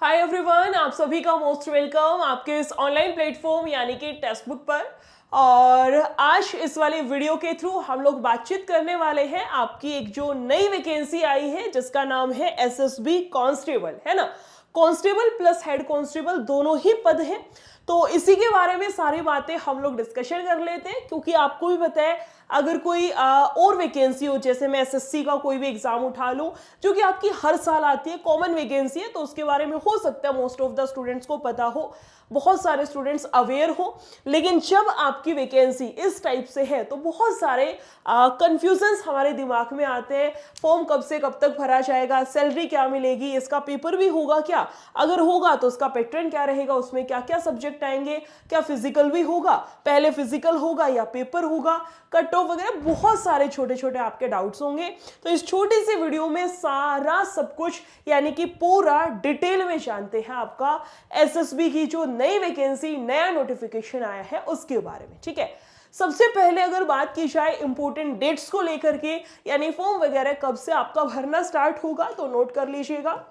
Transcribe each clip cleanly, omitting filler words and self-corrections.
Hi everyone, आप सभी का मोस्ट वेलकम आपके इस ऑनलाइन प्लेटफॉर्म यानी कि टेक्स्ट बुक पर। और आज इस वाले वीडियो के थ्रू हम लोग बातचीत करने वाले हैं आपकी एक जो नई वैकेंसी आई है जिसका नाम है एसएसबी कांस्टेबल, है ना। कांस्टेबल प्लस हेड कांस्टेबल दोनों ही पद हैं। तो इसी के बारे में सारी बातें हम लोग डिस्कशन कर लेते हैं, क्योंकि आपको भी पता है अगर कोई और वैकेंसी हो, जैसे मैं एसएससी का कोई भी एग्जाम उठा लूं जो कि आपकी हर साल आती है, कॉमन वैकेंसी है, तो उसके बारे में हो सकता है मोस्ट ऑफ द स्टूडेंट्स को पता हो, बहुत सारे स्टूडेंट्स अवेयर हो। लेकिन जब आपकी वैकेंसी इस टाइप से है तो बहुत सारे कंफ्यूजन्स हमारे दिमाग में आते हैं। फॉर्म कब से कब तक भरा जाएगा, सैलरी क्या मिलेगी, इसका पेपर भी होगा क्या, अगर होगा तो उसका पैटर्न क्या रहेगा, उसमें क्या क्या सब्जेक्ट आएंगे, क्या फिजिकल भी होगा, पहले फिजिकल होगा या पेपर होगा, कट ऑफ वगैरह बहुत सारे छोटे छोटे आपके डाउट्स होंगे। तो इस छोटी सी वीडियो में सारा सब कुछ यानी कि पूरा डिटेल में जानते हैं आपका एसएसबी की जो नई वैकेंसी, नया नोटिफिकेशन आया है उसके बारे में। ठीक है, सबसे पहले अगर बात की जाए इंपॉर्टेंट डेट्स को लेकर के, यानी फॉर्म वगैरह कब से आपका भरना स्टार्ट होगा, तो नोट कर लीजिएगा।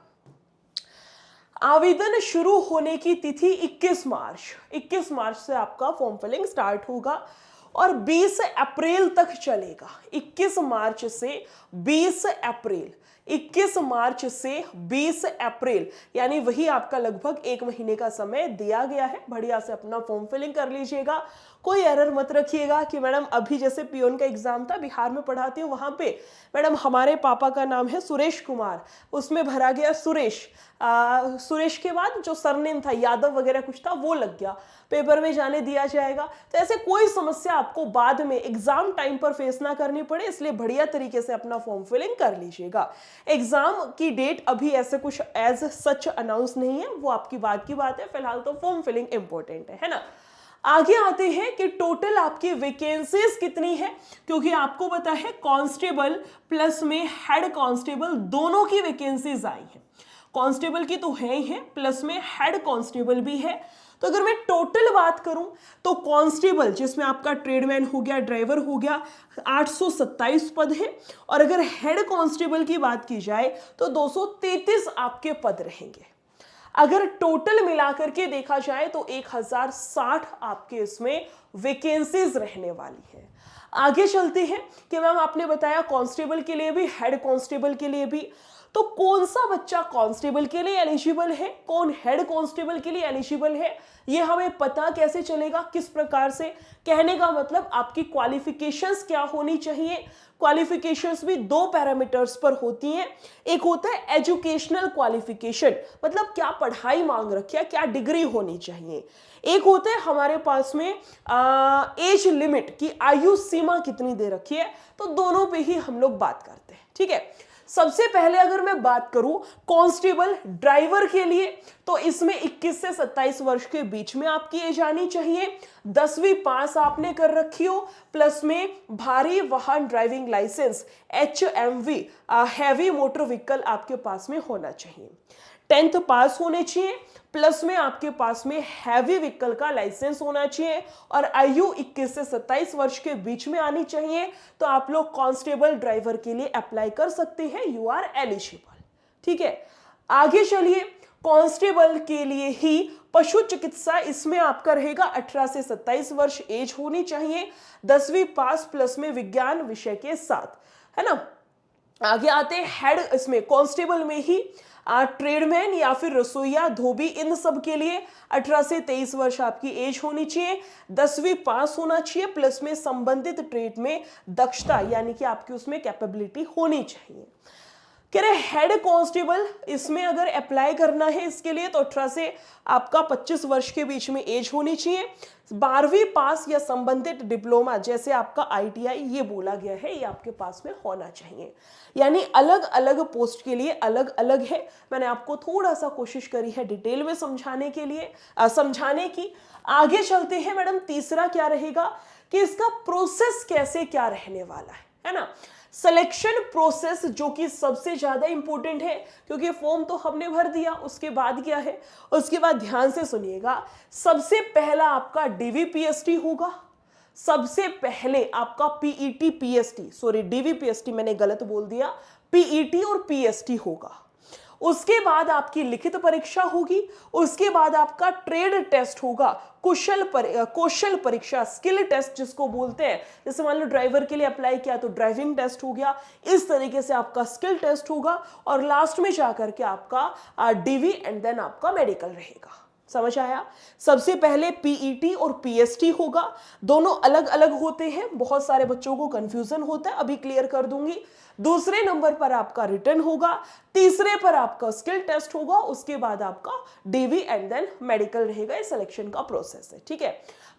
आवेदन शुरू होने की तिथि 21 मार्च से आपका फॉर्म फिलिंग स्टार्ट होगा और 20 अप्रैल तक चलेगा। 21 मार्च से 20 अप्रैल, 21 मार्च से 20 अप्रैल, यानी वही आपका लगभग एक महीने का समय दिया गया है। बढ़िया से अपना फॉर्म फिलिंग कर लीजिएगा, कोई एरर मत रखिएगा कि मैडम अभी जैसे पियोन का एग्जाम था, बिहार में पढ़ाती हूँ, वहां पे मैडम हमारे पापा का नाम है सुरेश कुमार, उसमें भरा गया सुरेश, सुरेश के बाद जो सरनेम था यादव वगैरह कुछ था वो लग गया, पेपर में जाने दिया जाएगा। तो ऐसे कोई समस्या आपको बाद में एग्जाम टाइम पर फेस ना करनी पड़े, इसलिए बढ़िया तरीके से अपना फॉर्म फिलिंग कर लीजिएगा। एग्जाम की डेट अभी ऐसे कुछ एज सच अनाउंस नहीं है, वो आपकी बात की बात है, फिलहाल तो फॉर्म फिलिंग इंपॉर्टेंट है ना। आगे आते हैं कि टोटल आपकी वैकेंसीज कितनी है, क्योंकि आपको पता है कांस्टेबल प्लस में हेड कांस्टेबल दोनों की वैकेंसीज आई है। कांस्टेबल की तो है ही है, प्लस में हेड कांस्टेबल भी है। तो अगर मैं टोटल बात करूं तो कांस्टेबल जिसमें आपका ट्रेडमैन हो गया, ड्राइवर हो गया, 827 पद है। और अगर हेड कांस्टेबल की बात की जाए तो 233 आपके पद रहेंगे। अगर टोटल मिलाकर के देखा जाए तो 1060 आपके इसमें वैकेंसीज रहने वाली है। आगे चलते हैं कि मैम आपने बताया कांस्टेबल के लिए भी, हेड कांस्टेबल के लिए भी, तो कौन सा बच्चा कांस्टेबल के लिए एलिजिबल है, कौन हेड कांस्टेबल के लिए एलिजिबल है, ये हमें पता कैसे चलेगा, किस प्रकार से। कहने का मतलब आपकी क्वालिफिकेशंस क्या होनी चाहिए। क्वालिफिकेशंस भी दो पैरामीटर्स पर होती हैं। एक होता है एजुकेशनल क्वालिफिकेशन, मतलब क्या पढ़ाई मांग रखी है, क्या डिग्री होनी चाहिए। एक होता है हमारे पास में एज लिमिट की आयु सीमा कितनी दे रखी है। तो दोनों पे ही हम लोग बात करते हैं। ठीक है, सबसे पहले अगर मैं बात करूं कांस्टेबल ड्राइवर के लिए, तो इसमें 21 से 27 वर्ष के बीच में आपकी एज आनी चाहिए। 10वीं पास आपने कर रखी हो, प्लस में भारी वाहन driving licence HMV heavy motor vehicle आपके पास में होना चाहिए। 10th पास होने चाहिए, प्लस में आपके पास में हैवी व्हीकल का लाइसेंस होना चाहिए और आयु 21 से 27 वर्ष के बीच में आनी चाहिए। तो आप लोग कांस्टेबल ड्राइवर के लिए अप्लाई कर सकते हैं, यू आर एलिजिबल। ठीक है, आगे चलिए। कांस्टेबल के लिए ही पशु चिकित्सा, इसमें आपका रहेगा 18 से 27 वर्ष एज होनी चाहिए, 10वीं पास प्लस में विज्ञान विषय के साथ, है ना। आगे आते हैं हेड, इसमें कांस्टेबल में ही ट्रेडमैन या फिर रसोईया, धोबी, इन सब के लिए 18 से 23 वर्ष आपकी एज होनी चाहिए, 10वीं पास होना चाहिए, प्लस में संबंधित ट्रेड में दक्षता यानी कि आपकी उसमें कैपेबिलिटी होनी चाहिए। कह रहे हेड कांस्टेबल, इसमें अगर अप्लाई करना है इसके लिए तो 18 से आपका 25 वर्ष के बीच में एज होनी चाहिए, 12वीं पास या संबंधित डिप्लोमा जैसे आपका ITI ये बोला गया है, ये आपके पास में होना चाहिए। यानी अलग अलग पोस्ट के लिए अलग अलग है। मैंने आपको थोड़ा सा कोशिश करी है डिटेल में समझाने के लिए, समझाने की। आगे चलते हैं मैडम, तीसरा क्या रहेगा कि इसका प्रोसेस कैसे क्या रहने वाला है ना। सिलेक्शन प्रोसेस जो कि सबसे ज्यादा इंपॉर्टेंट है, क्योंकि फॉर्म तो हमने भर दिया, उसके बाद क्या है, उसके बाद ध्यान से सुनिएगा। सबसे पहला आपका DVPST होगा, सबसे पहले आपका PET PST, सॉरी DVPST मैंने गलत बोल दिया, PET और PST होगा। उसके बाद आपकी लिखित परीक्षा होगी, उसके बाद आपका ट्रेड टेस्ट होगा, कौशल परीक्षा, स्किल टेस्ट जिसको बोलते हैं। जैसे मान लो ड्राइवर के लिए अप्लाई किया तो ड्राइविंग टेस्ट हो गया, इस तरीके से आपका स्किल टेस्ट होगा और लास्ट में जाकर के आपका डीवी एंड देन आपका मेडिकल रहेगा। समझ आया? सबसे पहले पीईटी और पीएसटी होगा, दोनों अलग अलग होते हैं, बहुत सारे बच्चों को कंफ्यूजन होता है, अभी क्लियर कर दूंगी। दूसरे नंबर पर आपका रिटन होगा, तीसरे पर आपका स्किल टेस्ट होगा, उसके बाद आपका डीवी एंड देन मेडिकल रहेगा। ये सिलेक्शन का प्रोसेस है, ठीक है।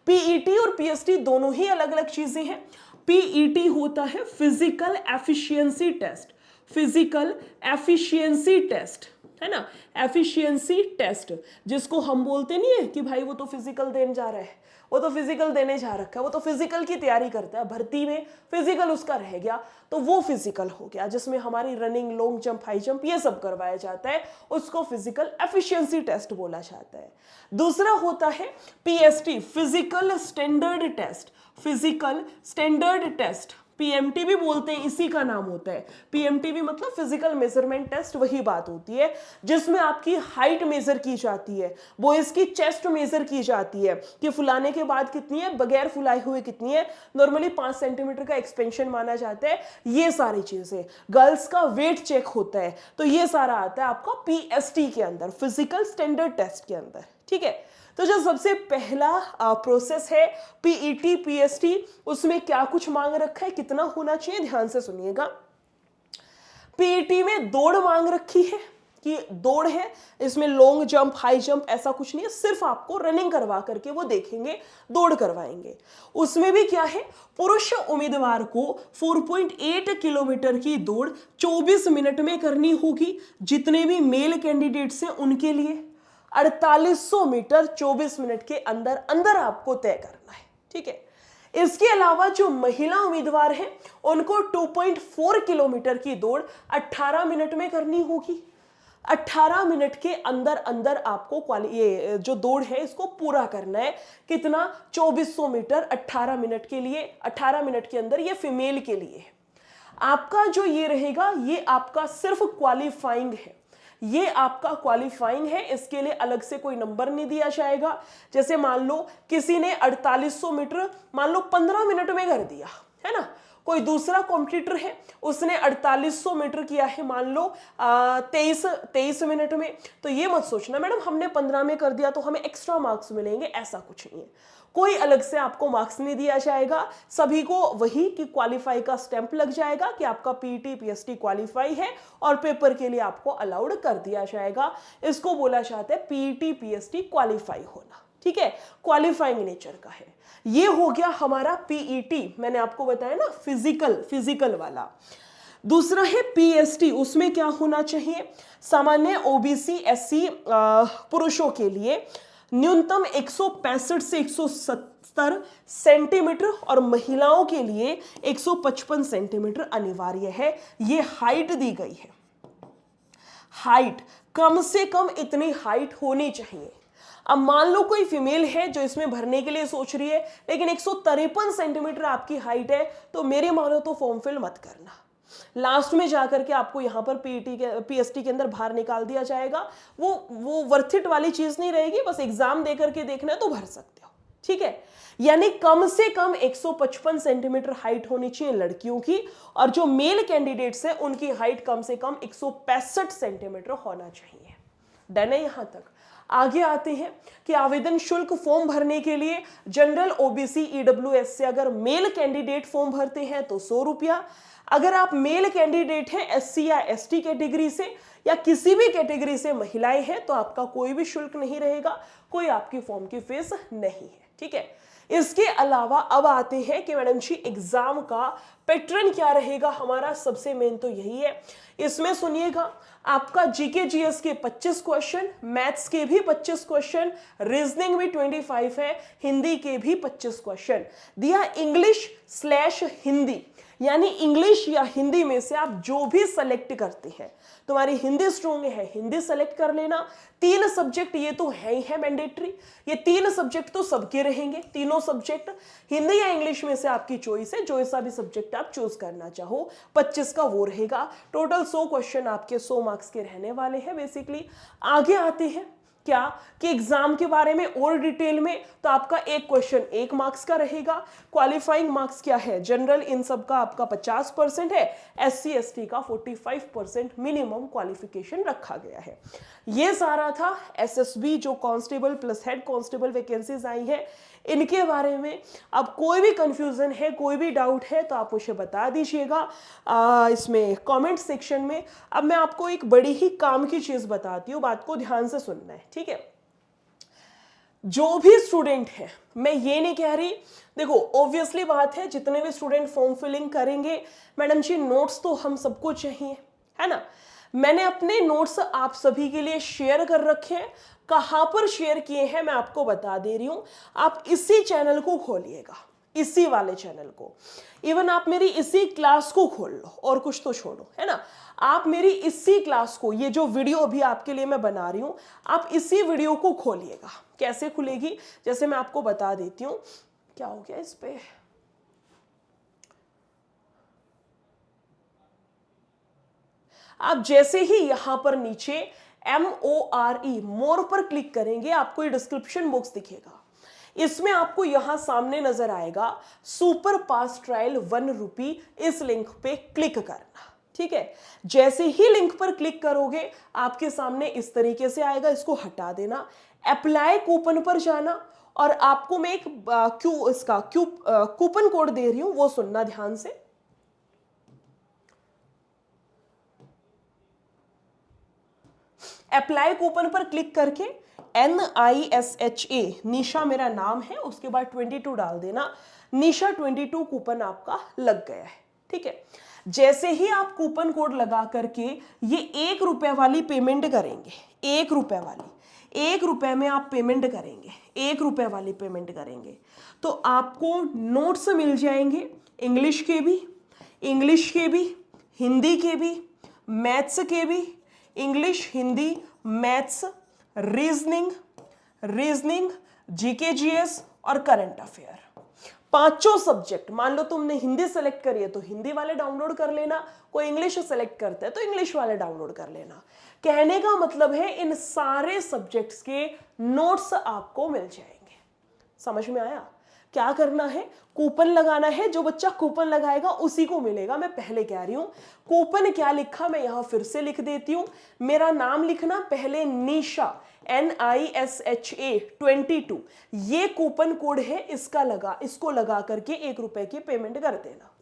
पीईटी और पीएसटी दोनों ही अलग अलग चीजें हैं। पीईटी होता है physical efficiency test, physical efficiency test है ना, एफिशिएंसी टेस्ट, जिसको हम बोलते नहीं है कि भाई वो तो फिजिकल देने जा रहा है, वो तो फिजिकल देने जा रखा है, वो तो फिजिकल की तैयारी करता है, भर्ती में फिजिकल उसका रह गया, तो वो फिजिकल हो गया जिसमें हमारी running, long jump, high jump ये सब करवाया जाता है, उसको फिजिकल एफिशिएंसी टेस्ट बोला जाता है। दूसरा होता है PST, physical standard test, physical standard test, PMT भी बोलते हैं, इसी का नाम होता है। पीएमटी भी मतलब फिजिकल मेजरमेंट टेस्ट, वही बात होती है जिसमें आपकी हाइट मेजर की जाती है, बॉयज की चेस्ट मेजर की जाती है कि फुलाने के बाद कितनी है, बगैर फुलाए हुए कितनी है, नॉर्मली 5 सेंटीमीटर का एक्सपेंशन माना जाता है, ये सारी चीजें। गर्ल्स का वेट चेक होता है, तो ये सारा आता है आपका पीएसटी के अंदर, फिजिकल स्टैंडर्ड टेस्ट के अंदर, ठीक है। तो जो सबसे पहला प्रोसेस है पीईटी पीएसटी, उसमें क्या कुछ मांग रखा है, कितना होना चाहिए, ध्यान से सुनिएगा। पीईटी में दौड़ मांग रखी है कि दौड़ है, इसमें लॉन्ग जंप, हाई जंप ऐसा कुछ नहीं है, सिर्फ आपको रनिंग करवा करके वो देखेंगे, दौड़ करवाएंगे। उसमें भी क्या है, पुरुष उम्मीदवार को 4.8 किलोमीटर की दौड़ 24 मिनट में करनी होगी। जितने भी मेल कैंडिडेट्स हैं उनके लिए 4800 मीटर 24 मिनट के अंदर अंदर आपको तय करना है, ठीक है। इसके अलावा जो महिला उम्मीदवार हैं उनको 2.4 किलोमीटर की दौड़ 18 मिनट में करनी होगी। 18 मिनट के अंदर अंदर आपको ये जो दौड़ है इसको पूरा करना है। कितना, 2400 मीटर 18 मिनट के लिए, 18 मिनट के अंदर, ये फीमेल के लिए है। आपका जो ये रहेगा ये आपका सिर्फ क्वालिफाइंग है, ये आपका क्वालिफाइंग है, इसके लिए अलग से कोई नंबर नहीं दिया जाएगा। जैसे मान लो किसी ने 4800 मीटर मान लो 15 मिनट में कर दिया है ना, कोई दूसरा कॉम्पिटिटर है उसने 4800 मीटर किया है मान लो 23 मिनट में, तो ये मत सोचना मैडम हमने 15 में कर दिया तो हमें एक्स्ट्रा मार्क्स मिलेंगे, ऐसा कुछ नहीं है। कोई अलग से आपको मार्क्स नहीं दिया जाएगा, सभी को वही कि क्वालिफाई का स्टैंप लग जाएगा कि आपका पीईटी पीएसटी क्वालिफाई है और पेपर के लिए आपको अलाउड कर दिया जाएगा। इसको बोला जाता है पीईटी पीएसटी क्वालिफाई होना, ठीक है, क्वालिफाइंग नेचर का है। ये हो गया हमारा पीईटी, मैंने आपको बताया ना फिजिकल वाला। दूसरा है पीएसटी, उसमें क्या होना चाहिए, सामान्य ओबीसी एससी पुरुषों के लिए न्यूनतम 165 से 170 सेंटीमीटर और महिलाओं के लिए 155 सेंटीमीटर अनिवार्य है। ये हाइट दी गई है, हाइट कम से कम इतनी हाइट होनी चाहिए। अब मान लो कोई फीमेल है जो इसमें भरने के लिए सोच रही है लेकिन 153 सेंटीमीटर आपकी हाइट है, तो मेरे मानो तो फॉर्म फिल मत करना। लास्ट में जाकर के आपको यहां पर पीएसटी के अंदर बाहर निकाल दिया जाएगा, वो वर्थ इट वाली चीज नहीं रहेगी, बस एग्जाम देकर के देखना है तो भर सकते हो, ठीक है। यानी कम से कम 155 सेंटीमीटर हाइट होनी चाहिए लड़कियों की, और जो मेल कैंडिडेट्स हैं उनकी हाइट कम से कम 165 सेंटीमीटर होना चाहिए। डन है यहां तक। आगे आते हैं कि आवेदन शुल्क फॉर्म भरने के लिए जनरल ओबीसी ईडब्ल्यूएस से अगर मेल कैंडिडेट फॉर्म भरते हैं तो 100 रुपया, अगर आप मेल कैंडिडेट हैं एससी या एसटी कैटेगरी से या किसी भी कैटेगरी से महिलाएं हैं तो आपका कोई भी शुल्क नहीं रहेगा, कोई आपकी फॉर्म की फीस नहीं है, ठीक है। इसके अलावा अब आते हैं कि मैडम जी एग्जाम का पैटर्न क्या रहेगा हमारा, सबसे मेन तो यही है। इसमें सुनिएगा, आपका जीके जीएस के 25 क्वेश्चन, मैथ्स के भी 25 क्वेश्चन, रीजनिंग भी 25 है, हिंदी के भी 25 क्वेश्चन दिया, इंग्लिश/हिंदी यानी इंग्लिश या हिंदी में से आप जो भी सेलेक्ट करते हैं, तुम्हारी हिंदी स्ट्रॉन्ग है हिंदी सेलेक्ट कर लेना। 3 सब्जेक्ट ये तो है ही है मैंडेटरी, ये 3 सब्जेक्ट तो सबके रहेंगे, तीनों सब्जेक्ट हिंदी या इंग्लिश में से आपकी चॉइस है, जो ऐसा भी सब्जेक्ट आप चूज करना चाहो। 25 का वो रहेगा। टोटल 100 क्वेश्चन आपके 100 मार्क्स के रहने वाले हैं बेसिकली। आगे आते हैं क्या कि एग्जाम के बारे में और डिटेल में, तो आपका एक क्वेश्चन 1 मार्क्स का रहेगा। क्वालिफाइंग मार्क्स क्या है, जनरल इन सब का आपका 50% है, SC ST का 45% मिनिमम क्वालिफिकेशन रखा गया है। ये सारा था SSB जो constable plus head constable vacancies आई है इनके बारे में। अब कोई भी कंफ्यूजन है, कोई भी डाउट है तो आप मुझे बता दीजिएगा इसमें कमेंट सेक्शन में। अब मैं आपको एक बड़ी ही काम की चीज बताती हूँ, बात को ध्यान से सुनना है, ठीक है। जो भी स्टूडेंट है, मैं ये नहीं कह रही, देखो ऑब्वियसली बात है जितने भी स्टूडेंट फॉर्म फिलिंग करेंगे मैडम जी नोट्स तो हम सबको चाहिए, है ना। मैंने अपने नोट्स आप सभी के लिए शेयर कर रखे हैं। कहां पर शेयर किए हैं मैं आपको बता दे रही हूं। आप इसी चैनल को खोलिएगा, इसी वाले चैनल को, इवन आप मेरी इसी क्लास को खोल लो और कुछ तो छोड़ो, है ना। आप मेरी इसी क्लास को, ये जो वीडियो अभी आपके लिए मैं बना रही हूं, आप इसी वीडियो को खोलिएगा। कैसे खुलेगी, जैसे मैं आपको बता देती हूं। क्या हो गया इस पे, आप जैसे ही यहां पर नीचे MORE मोर पर क्लिक करेंगे, आपको ये डिस्क्रिप्शन बॉक्स दिखेगा। इसमें आपको यहां सामने नजर आएगा सुपर पास ट्रायल 1 रुपी, इस लिंक पे क्लिक करना, ठीक है। जैसे ही लिंक पर क्लिक करोगे आपके सामने इस तरीके से आएगा, इसको हटा देना। अप्लाई कूपन पर जाना और आपको मैं एक कूपन कोड दे रही हूं, वो सुनना ध्यान से। अप्लाई कूपन पर क्लिक करके NISHA, निशा मेरा नाम है, उसके बाद 22 डाल देना। निशा 22 कूपन आपका लग गया है, ठीक है। जैसे ही आप कूपन कोड लगा करके ये 1 रुपए वाली पेमेंट करेंगे, 1 रुपए वाली, 1 रुपए में आप पेमेंट करेंगे, 1 रुपए वाली पेमेंट करेंगे तो आपको नोट्स मिल जाएंगे, इंग्लिश के भी, हिंदी के भी, मैथ्स के भी, English, Hindi, maths, reasoning, GK GS और करंट अफेयर। 5 सब्जेक्ट। मान लो तुमने हिंदी सेलेक्ट करी है तो हिंदी वाले डाउनलोड कर लेना, कोई इंग्लिश सेलेक्ट करता है तो इंग्लिश वाले डाउनलोड कर लेना। कहने का मतलब है इन सारे सब्जेक्ट्स के नोट्स आपको मिल जाएंगे। समझ में आया। क्या करना है, कूपन लगाना है, जो बच्चा कूपन लगाएगा उसी को मिलेगा। मैं पहले कह रही हूं कूपन क्या लिखा, मैं यहां फिर से लिख देती हूं। मेरा नाम लिखना पहले, निशा NISHA 22, ये कूपन कोड है, इसको लगा करके 1 रुपए की पेमेंट कर देना।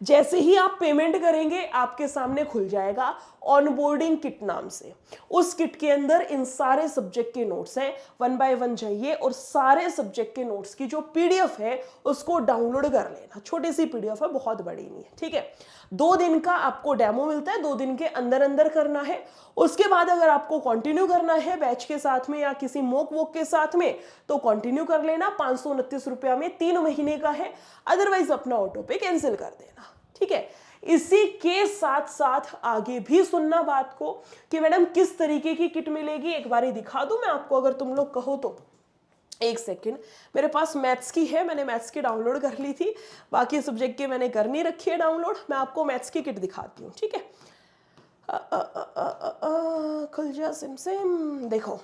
जैसे ही आप पेमेंट करेंगे आपके सामने खुल जाएगा ऑनबोर्डिंग किट नाम से। उस किट के अंदर इन सारे सब्जेक्ट के नोट्स हैं, 1 बाय 1 जाइए और सारे सब्जेक्ट के नोट्स की जो PDF है उसको डाउनलोड कर लेना। छोटी सी PDF है, बहुत बड़ी नहीं है, ठीक है। 2 दिन का आपको डेमो मिलता है, 2 दिन के अंदर करना है। उसके बाद अगर आपको कंटिन्यू करना है बैच के साथ में या किसी मॉक वॉक के साथ में तो कंटिन्यू कर लेना। 529 रुपया में 3 महीने का है, अदरवाइज अपना ऑटो पे कैंसिल कर देना, ठीक है। इसी के साथ साथ आगे भी सुनना बात को कि मैडम किस तरीके की किट मिलेगी। एक बारी दिखा दूं मैं आपको, अगर तुम लोग कहो तो। 1 सेकेंड, मेरे पास मैथ्स की है, मैंने मैथ्स की डाउनलोड कर ली थी, बाकी सब्जेक्ट की मैंने कर नहीं रखी है डाउनलोड। मैं आपको मैथ्स की किट दिखाती हूँ, ठीक है। खुल जा सिम, देखो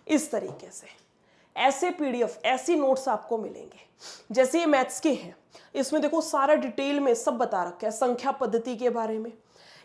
इस तरीके से ऐसे PDF, ऐसी नोट्स आपको मिलेंगे। जैसे ये मैथ्स के हैं, इसमें देखो सारा डिटेल में सब बता रखा है, संख्या पद्धति के बारे में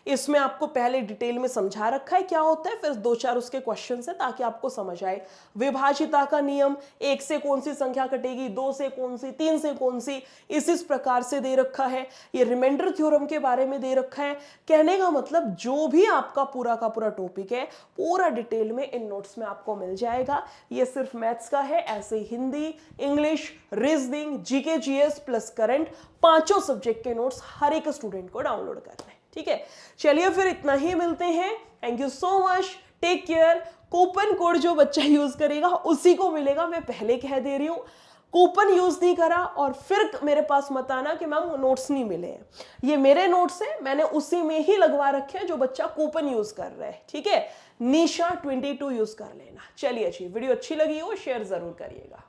इसमें आपको पहले डिटेल में समझा रखा है क्या होता है, फिर 2-4 उसके क्वेश्चन है ताकि आपको समझ आए। विभाजिता का नियम, 1 से कौन सी संख्या कटेगी, 2 से कौन सी, 3 से कौन सी, इस प्रकार से दे रखा है। ये रिमाइंडर थ्योरम के बारे में दे रखा है। कहने का मतलब जो भी आपका पूरा का पूरा टॉपिक है पूरा डिटेल में इन नोट्स में आपको मिल जाएगा। ये सिर्फ मैथ्स का है, ऐसे Hindi, English, reasoning, GK GS plus current, 5 subject के नोट्स हर एक स्टूडेंट को डाउनलोड करना है, ठीक है। चलिए फिर इतना ही, मिलते हैं। Thank you so much, take care, coupon code जो बच्चा यूज करेगा उसी को मिलेगा, मैं पहले कह दे रही हूं। कूपन यूज नहीं करा और फिर मेरे पास मत आना कि मैम नोट्स नहीं मिले हैं, ये मेरे नोट्स हैं, मैंने उसी में ही लगवा रखे हैं जो बच्चा कूपन यूज कर रहा है, ठीक है। निशा 22 यूज कर लेना। चलिए जी, वीडियो अच्छी लगी हो शेयर जरूर करिएगा।